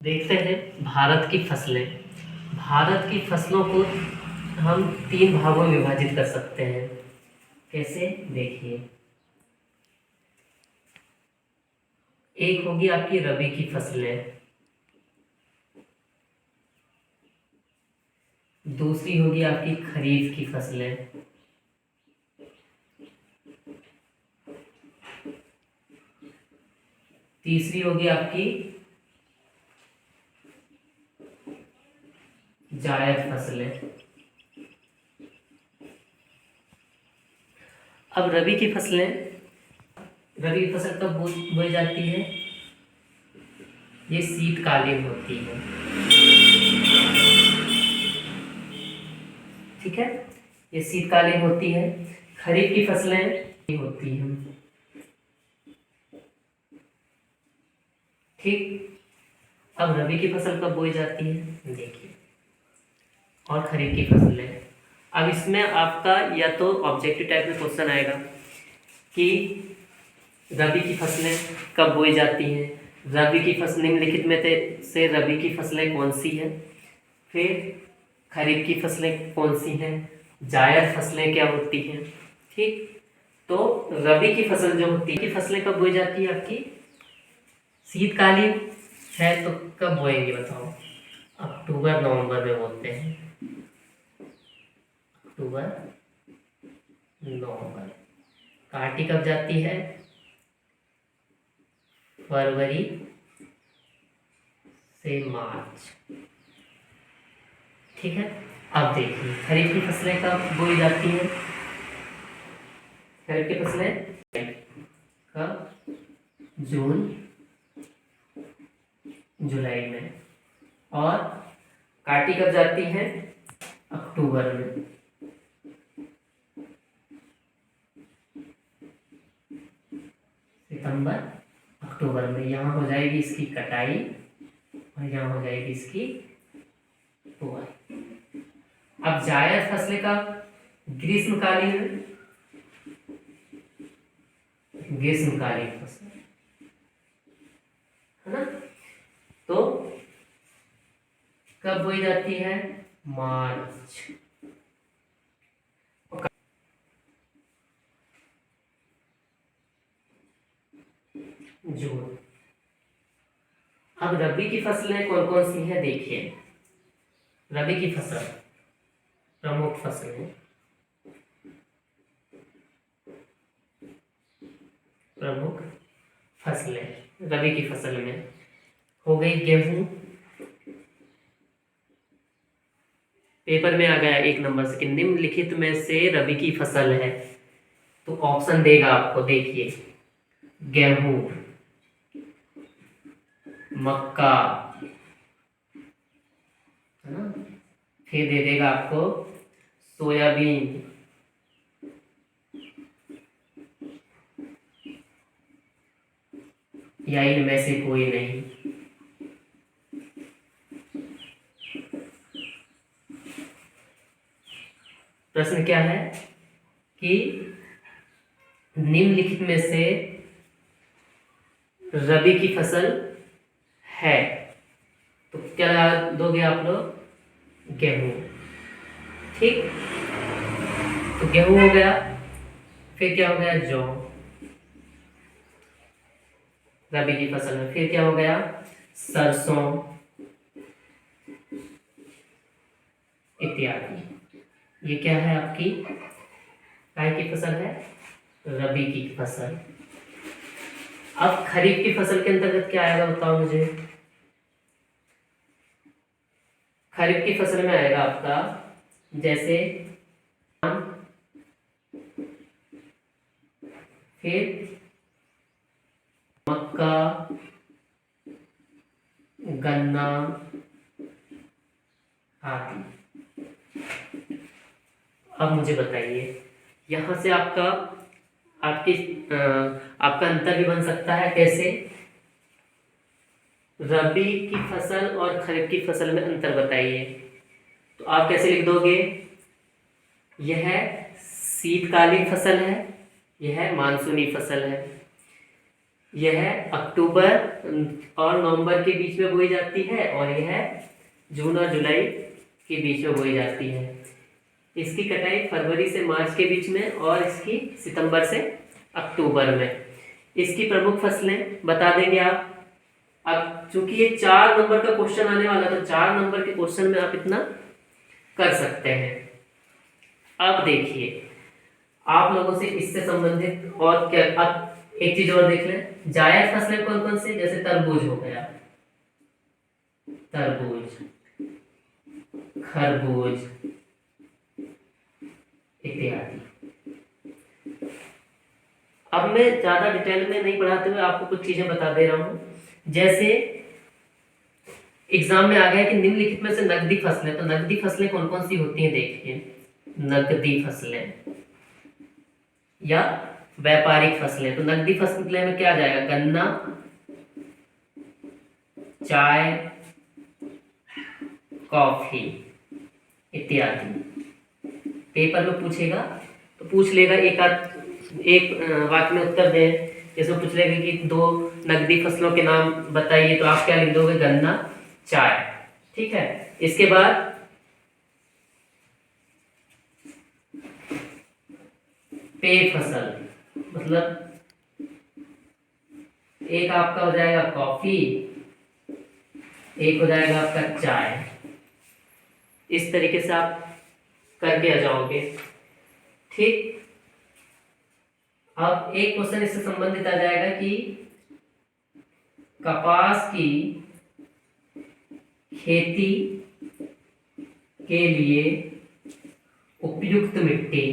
देखते हैं भारत की फसलें। भारत की फसलों को हम 3 भागों में विभाजित कर सकते हैं। कैसे? देखिए, एक होगी आपकी रबी की फसलें, दूसरी होगी आपकी खरीफ की फसलें, तीसरी होगी आपकी जायद फसलें। अब रबी की फसलें, रबी की फसल कब बोई जाती है? ये शीतकालीन होती है। ठीक है, ये शीतकालीन होती है। खरीफ की फसलें होती हैं। ठीक, अब रबी की फसल कब बोई जाती है देखिए, और खरीफ की फसलें। अब इसमें आपका या तो ऑब्जेक्टिव टाइप में क्वेश्चन आएगा कि रबी की फसलें कब बोई जाती हैं, रबी की फसल निम्नलिखित में से रबी की फसलें कौन सी हैं, फिर खरीफ की फसलें कौन सी हैं, जायद फसलें क्या होती हैं। ठीक, तो रबी की फसल जो होती है की फसलें कब बोई जाती है आपकी? शीतकालीन है तो कब बोएंगे बताओ? अक्टूबर नवंबर में बोते हैं। अक्टूबर नवंबर। काटी कब जाती है? फरवरी से मार्च। ठीक है, अब देखिए खरीफ की फसलें कब बोई जाती हैं? खरीफ की फसलें कब? जून जुलाई में। और काटी कब जाती है? अक्टूबर में। सितंबर अक्टूबर में। यहाँ हो जाएगी इसकी कटाई और यहाँ हो जाएगी इसकी बुआई। अब जायद फसलें का ग्रीष्मकालीन में, ग्रीष्मकालीन फसल है ना, तो कब बोई जाती है? मार्च। जून। अब रबी की फसलें कौन कौन सी हैं देखिए। रबी की फसल, प्रमुख फसलें, प्रमुख फसलें रबी की फसल में हो गई गेहूं। पेपर में आ गया 1 नंबर से कि निम्नलिखित में से रबी की फसल है, तो ऑप्शन देगा आपको देखिए, गेहूं, मक्का, है ना, फिर दे देगा आपको सोयाबीन, या इनमें से कोई नहीं। प्रश्न क्या है कि निम्नलिखित में से रबी की फसल है, तो क्या दोगे आप लोग? गेहूं। ठीक, तो गेहूं हो गया, फिर क्या हो गया? जौ, रबी की फसल में। फिर क्या हो गया? सरसों इत्यादि। ये क्या है आपकी काय की फसल है? रबी की फसल। अब खरीफ की फसल के अंतर्गत क्या आएगा बताओ मुझे। खरीफ की फसल में आएगा आपका जैसे फिर मक्का, गन्ना आदि। अब मुझे बताइए, यहाँ से आपका आपका अंतर भी बन सकता है। कैसे? रबी की फसल और खरीफ की फसल में अंतर बताइए, तो आप कैसे लिख दोगे? यह शीतकालीन फसल है, यह मानसूनी फसल है। यह अक्टूबर और नवंबर के बीच में बोई जाती है, और यह जून और जुलाई के बीच में बोई जाती है। इसकी कटाई फरवरी से मार्च के बीच में, और इसकी सितंबर से अक्टूबर में। इसकी प्रमुख फसलें बता देंगे आप। अब चूंकि ये 4 नंबर का क्वेश्चन आने वाला, तो 4 नंबर के क्वेश्चन में आप इतना कर सकते हैं। अब देखिए, आप लोगों से इससे संबंधित और क्या, अब एक चीज और देख लें, जायद फसलें कौन कौन सी, जैसे तरबूज हो गया, तरबूज, खरबूज इत्यादि। अब मैं ज्यादा डिटेल में नहीं पढ़ाते हुए आपको कुछ चीजें बता दे रहा हूं। जैसे एग्जाम में आ गया कि निम्नलिखित में से नकदी फसलें, तो नकदी फसलें कौन कौन सी होती हैं देखिए। नकदी फसलें या व्यापारिक फसलें, तो नकदी फसलें में क्या आ जाएगा, गन्ना, चाय, कॉफी इत्यादि। पेपर में पूछेगा तो पूछ लेगा, एक वाक्य में उत्तर दें। जैसे पूछ लेगा कि 2 नकदी फसलों के नाम बताइए, तो आप क्या लिख दोगे, गन्ना, चाय। ठीक है। इसके बाद पेय फसल, मतलब एक आपका हो जाएगा कॉफी, एक हो जाएगा आपका चाय। इस तरीके से आप करके आ जाओगे। ठीक। अब एक क्वेश्चन इससे संबंधित आ जाएगा कि कपास की खेती के लिए उपयुक्त मिट्टी,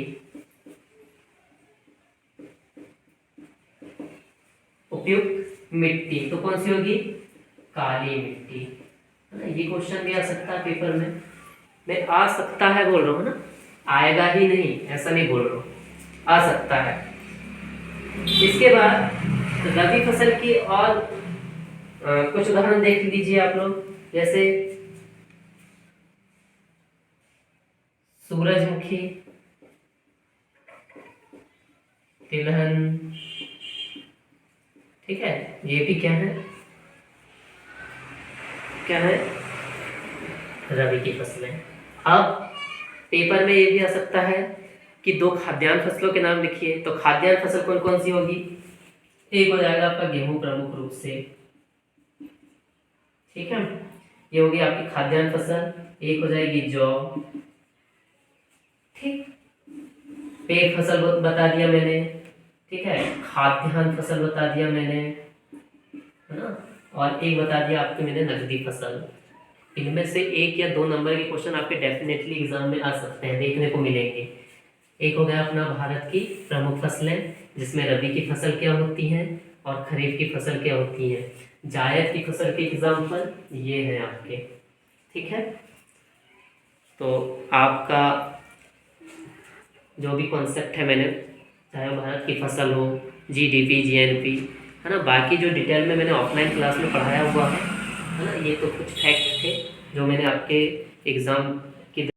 उपयुक्त मिट्टी तो कौन सी होगी, काली मिट्टी, है ना। ये क्वेश्चन भी आ सकता है पेपर में। मैं आ सकता है बोल रहा हूँ ना, आएगा ही नहीं ऐसा नहीं बोल रहा हूँ, आ सकता है। इसके बाद रबी फसल की और कुछ उदाहरण देख लीजिए आप लोग। जैसे सूरजमुखी, तिलहन, ठीक है, ये भी क्या है, क्या है, रबी की फसलें। अब पेपर में ये भी आ सकता है कि 2 खाद्यान्न फसलों के नाम लिखिए, तो खाद्यान्न फसल कौन कौन सी होगी। एक हो जाएगा आपका गेहूं प्रमुख रूप से, ठीक है, ये होगी आपकी खाद्यान्न फसल। एक हो जाएगी जौ, ठीक। पेय फसल बता दिया मैंने, ठीक है, खाद्यान्न फसल बता दिया मैंने, है ना, और एक बता दिया आपके मैंने नकदी फसल। इनमें से 1 या 2 नंबर के क्वेश्चन आपके डेफिनेटली एग्जाम में आ सकते हैं, देखने को मिलेंगे। एक हो गया अपना भारत की प्रमुख फसलें, जिसमें रबी की फसल क्या होती हैं और खरीफ की फसल क्या होती है। जायद की फसल के एग्जाम्पल ये हैं आपके, ठीक है। तो आपका जो भी कॉन्सेप्ट है, मैंने चाहे भारत की फसल हो, जीडीपी, जीएनपी, है ना, बाकी जो डिटेल में मैंने ऑफलाइन क्लास में पढ़ाया हुआ है ना, ये तो कुछ फैक्ट थे जो मैंने आपके एग्ज़ाम